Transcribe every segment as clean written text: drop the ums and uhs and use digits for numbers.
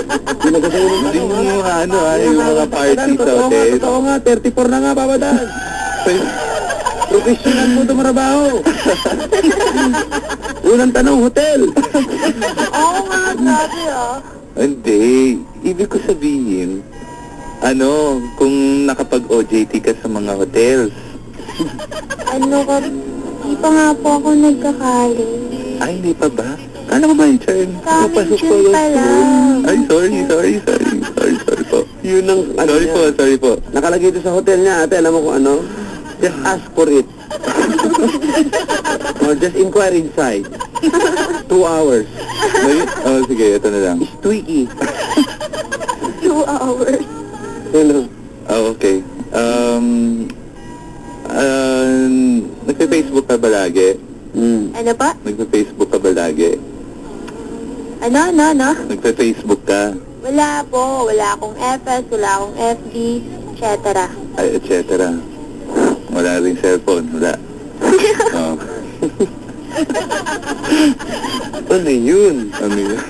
Hindi mo yung yung mga party sa hotel. Totoo nga, 34 na nga, Papadan. Professional mo tumarabaho. Unang tanong, hotel. Oo nga, sabi Hindi. Ibig ko sabihin, kung nakapag-OJT ka sa mga hotels. Ano ka, di pa nga po ako nagkakali. Ay, hindi pa ba? Ano ba yung turn? Coming June pa lang. Ay, sorry po. Yun ang, Sorry po. Nakalagay ito sa hotel niya, ate, alam mo kung ano? Just ask for it. Or just inquire inside. 2 hours. Sige, ito na lang. It's tweaky. 2 hours. Hello. Okay. Nagpe-Facebook ka ba lagi? Ano pa? Nagpe-Facebook ka ba lagi? Ano? Nagpe-Facebook ka? Wala po. Wala akong FS, wala akong FB, etc. Ay, et cetera. Wala rin cellphone, wala. Oh. Ano yun? Ano yun?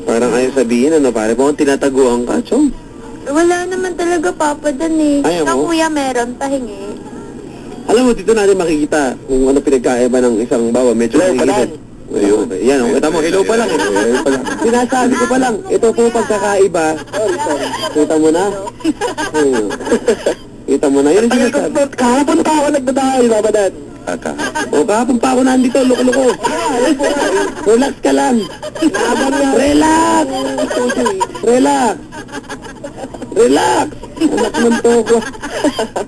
Parang ayaw sabihin, pare mo kung tinataguan ka, chong. Wala naman talaga, Papa, dan eh. Ayaw Sa mo? kuya meron, pahingi. Alam mo, dito natin makikita kung ano pinagkaiba ng isang bawa. Medyo nakikita. Ayun. Yan, kita mo, hello pa lang eh. Hello pa lang. Sinasabi ko pa lang, ito po pagkakaiba. Kita mo na? Kita mo na, yun ang sinasabi. Kahapon pa ako nagdadahal, Babadan. O, kahapon pa ako nandito, loko-loko. Relax ka lang. Relax! Relax! Anak ng toko.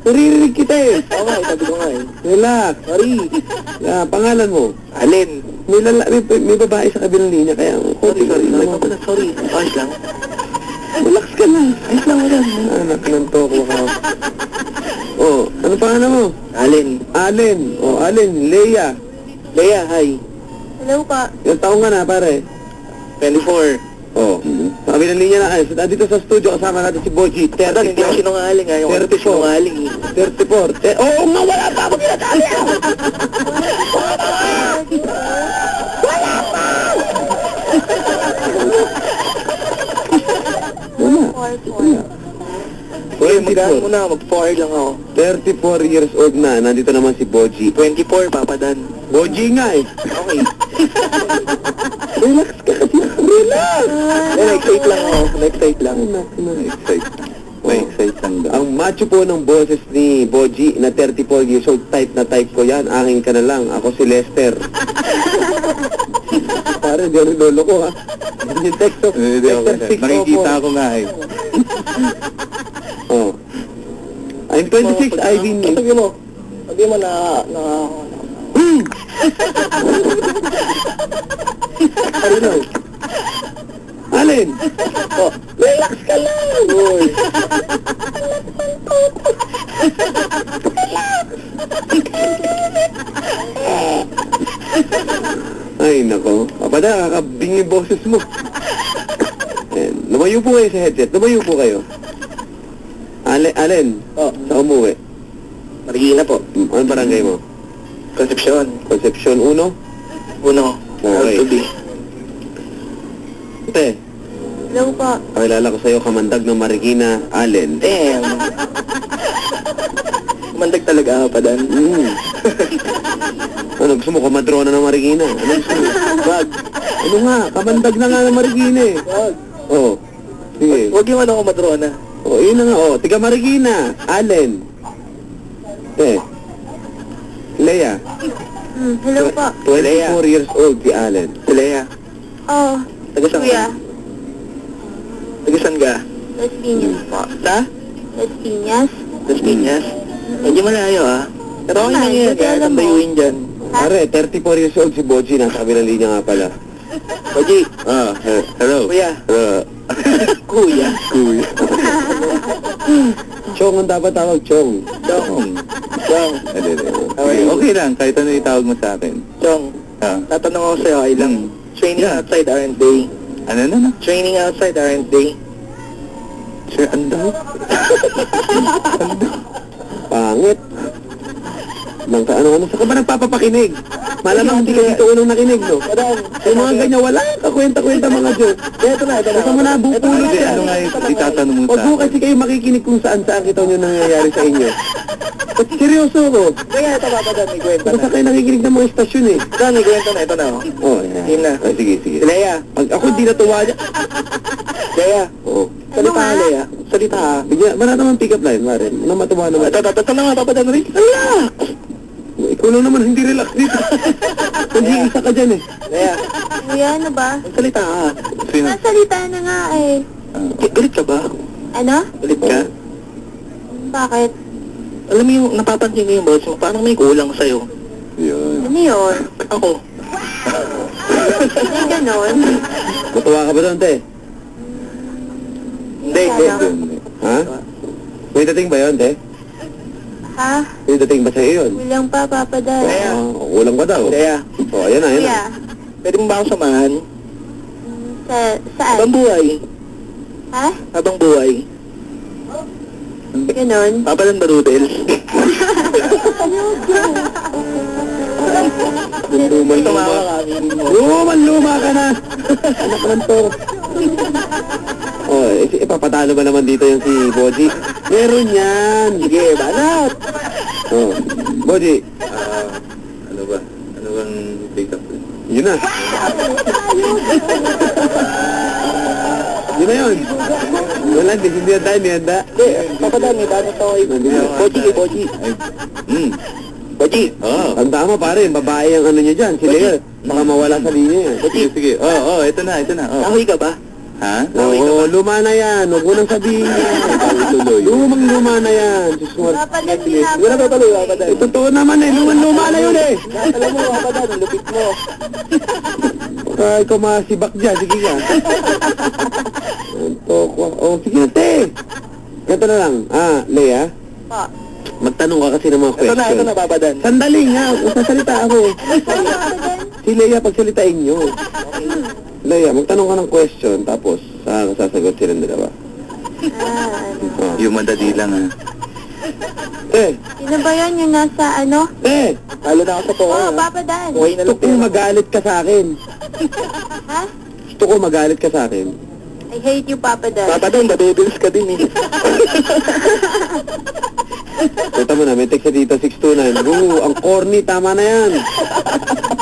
Naririnig kita eh. Okay, sabi ko nga eh. Relax. Sorry. Pangalan mo? Alin? May babae sa kabilang linya, kaya... Sorry. Ayos lang. Relax ka lang. Ayos lang. Anak ng toko ka. Oh, ano pangalan mo? Alin? Alin. Leia, hi. Hello pa. Ilang taong ka na, pare? 24. Oh. Sa kabilang linya na, dito sa studio, kasama natin si Boji. Hindi ako sinungaling ha. Yung 34. sinungaling eh. 34. Oo nga, wala pa ako pinatali. Wala. Uy, magkano mo na. Mag-4 lang ako. 34 years old na, nandito naman si Boji. 24, Papadan. Boji nga eh. Okay. Relax ka kasi. Relax! Na-excite lang ako. Na-excite lang. Na-excite lang daw. Ang macho po ng boses ni Boji na 34 years old, type na type ko yan. Akin ka na lang. Ako si Lester. Pare, di ako lolo ko ha. Yung text of Lester 604. Nakikita ko nga eh. Oh. I'm 26, Ivy. Sabi mo na Ano? Alin? Oh, relax ka lang. Uy. Ay, nako. Papada, kakabing yung boses mo. Lumayo po kayo sa headset. Lumayo po kayo. Alin? Sa umuwi. Marikina po. Ano barangay mo? Concepcion. Concepcion 1? Okay. Ate, Hello pa. pakilala ko sa'yo, kamandag ng Marikina, Allen. Damn. Mandag talaga, Papadan. Ano, gusto mo, kamadrona ng Marikina? Ano gusto mo? Wag. Ano nga, kamandag na nga ng Marikina eh. Wag. Oo. Sige. Huwag yung ako madrona. Yun na nga, tiga Marikina, Allen. Leia. Hello pa. 24 years old si Allen. Si Lea. Oh, Taga-saan kuya. ka? Taga-saan ka? Las Piñas po. Sa? Las Piñas? Las Piñas? Medyo malayo ah. Pero okay lang Ay, yan. buti Kaya alam mo. tambayuin dyan. Pare, 34 years old si Boji, nasa kabilang linya nga pala. Baji. Hello. Kuya. Hello. Kuya. Chong ang dapat tawag, Chong. Chong. Chong. Okay lang, kahit ano itawag mo sa akin. Chong. Tatanong ako sa'yo, ilang training outside aren't they? Ano? Training outside aren't they? Sir, ando? Pangit. Ano, saan ka ba nagpapapakinig? Malamang hindi ka dito unang nakinig, no? Yung mga ganyan, wala ka kwenta-kwenta mga joke. Ito na. Basta mo na bupulot Hindi, yan. ano nga yung itatanong mo Huwag sa mo kasi kayo makikinig kung saan-saan kita nyo nangyayari sa inyo. Ba't seryoso ko? Kaya ito papadaan, may kwenta Basta na. kayo nakikinig ng mga istasyon eh. Ito, may kwenta na. Ito na, oh. Oh, Yun na. Ay, sige. Leia. Pag ako di natuwa dyan. Leia. Oo. Salita ka, nga? Leia. Salita ka. Bigyan, wala naman pick-up line, Mare. Nang matuwa naman. Ito na nga, papadaan rin. Relax! Ikaw lang naman hindi relax dito. Hindi isa ka dyan eh. Leia, Kuya, ano ba? salita ka. Sino? Nasalita na nga eh. Galit ka ba? Ano? Galit ka? Bakit? Alam mo yung napapansin ko yung boss mo, parang may kulang sa'yo. Yun. Ano yun? Ako. Hindi ganon. Matuwa ka ba doon, te? Hindi, Ano? Ha? May dating ba yun, te? Ha? May dating ba sa'yo yun? Kulang pa, Papa Dan. Leia. Kulang ba daw? Leia, Oh, ayan na. Kuya, pwede mo ba akong samahan? saan? Habang buhay. Ha? Habang buhay. Ganon? Papadaan ba noodles? Luman-luma. Tumawa ka, aminin mo. Luman-luma ka na. Anak ng to. Oh, ipapatalo ba naman dito yung si Boji? Meron yan. Sige, banat. Oh, Boji. Ano ba? Ano bang pick-up line? Yun na. Yun na yun. Wala, hindi handa, hindi handa. Hindi, papadaan, may banat ako kay Boji, kay Boji. Ay, hmm. Boji. Oo. Ang tama pare, babae ang ano niya dyan. Sila yun. Baka mawala sa linya yan. Sige. Oo, ito na. Ahoy ka ba? Ha? Oo, luma na yan. Huwag mo nang sabihin yan. Tuloy. Lumang-luma na yan. Diyos mo. Papa Dan, pinapa. Wala ba tuloy, papadaan? Eh, totoo naman eh. Lumang-luma na yun eh. Alam mo, papadaan, ang lupit mo. Baka ikaw masibak dyan. Sige ka. Antok ko. Oh, sige na, te. Ganito na lang. Leia, Po. magtanong ka kasi ng mga Ito na, question. papadaan. Sandali nga. Sasalita ako. Papa Dan. Si Leia, pagsalitain nyo. Leia, magtanong ka ng question. Tapos, saan ka sasagot silang dalawa. Ano? Oh. Yung madali lang ha. Sino ba yun yung nasa ano? Halo na ako sa poker. Oh, Papa Dan. Okay na Gusto lang. kong magalit ka sa akin. Ha? Gusto ko magalit ka sa akin. I hate you, Papa Dan. Papadaan, madoodles ka din eh. Kita mo na, may text sa dito, 629. Ang corny, tama na yan.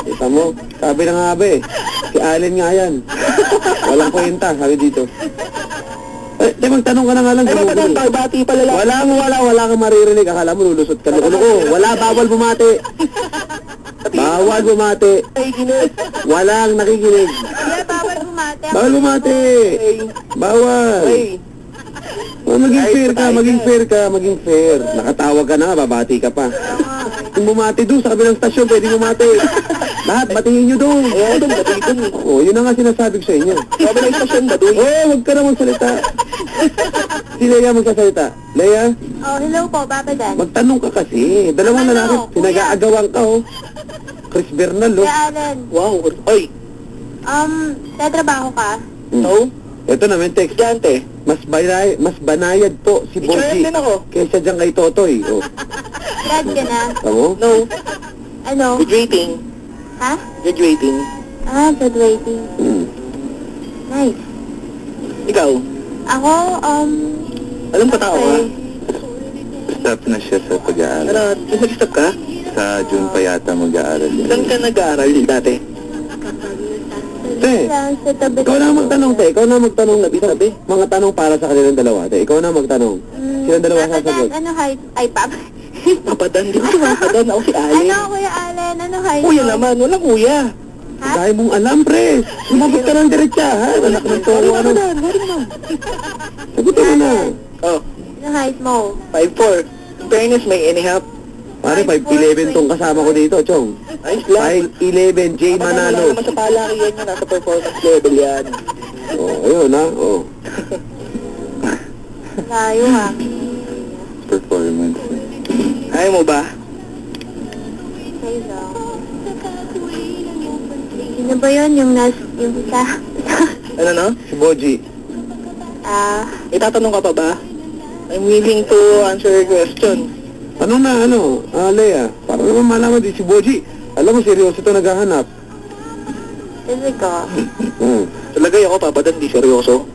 Kita mo, sabi na nga ba eh. Si Allen nga yan. Walang kwenta, sabi dito. Magtanong ka na nga lang. Ay, papadaan, bati pala lang. Wala kang maririnig. Akala mo, lulusot ka. Loko. Wala, bawal bumati. Bawal bumati. Ay, ginis. Walang nakikinig. Kuya, bawal bumate. Bawal bumati. Bawal. Ay, Oh, maging fair. Nakatawag ka na, babati ka pa. Kung bumati doon sa kabilang stasyon, pwede bumati. Lahat, batiin nyo doon. ayaw doon, baduy doon eh. Oh, yun na nga sinasabi ko sa inyo. Sabi na istasyon, baduy. Oh, wag ka na magsalita. Si Leia magsasalita. Leia, Oh, hello po, Papa Dan. magtanong ka kasi. Dalawang Ano? lalaki, Kuya? pinag-aagawan ka, oh. Chris Bernal, oh. Kuya Allen, Wow, oy, tatrabaho ka? no? Ito na, may text. Estudyante. Mas banayad po si Teacher Boji din ako. kaysa dyan kay Totoy. Oh, Grad ka na? tamo? No, Ano? graduating. Ha? Graduating. Graduating. Nice. Ikaw, Ako, alam pa tao ka? okay. Stop na siya sa pag-aaral. Ano, nag-stop ka? Sa June pa yata mag-aaral yan. Saan ka nag-aaral dati? Te, Lang sa tabi. ikaw na magtanong, te. Ikaw na magtanong. Sabi, mga tanong para sa kanilang dalawa, te. Ikaw na magtanong. Silang dalawa Papa Dan, sasagot. ano height? Ay, Papa. Papadan, di ba si Papadan? Ako si Allen. Ano, Kuya Allen? Ano height? Kuya naman, walang kuya. Ha? Dahil mong alam, pre. Sumagot ka ng diretsa, ha? Anak ng toro, ano? Papadan, wala naman. Sagutin mo na. Oh, Ano height mo? 5'4". In fairness, may any-half. Pare, 5'11 tong kasama ko dito, Chong. Ayos lang. 5'11, J. Wala Manalo. naman sa palakihan yun, nasa performance level yan. Oh, ayun, ha? Oh. Layo ha. Performance. Ayaw mo ba? Okay lang. Sino ba yun? Yung isa? Ano no? Si Boji. May tatanong ka pa ba? I'm willing to answer your question. Tanong na, ano? Leia, Para naman malaman din si Boji. Alam mo, seryoso ito naghahanap. Kasi ka. Hmm. Talagay ako, Papa Dan, di seryoso.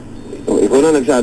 Ikaw na nagsabi.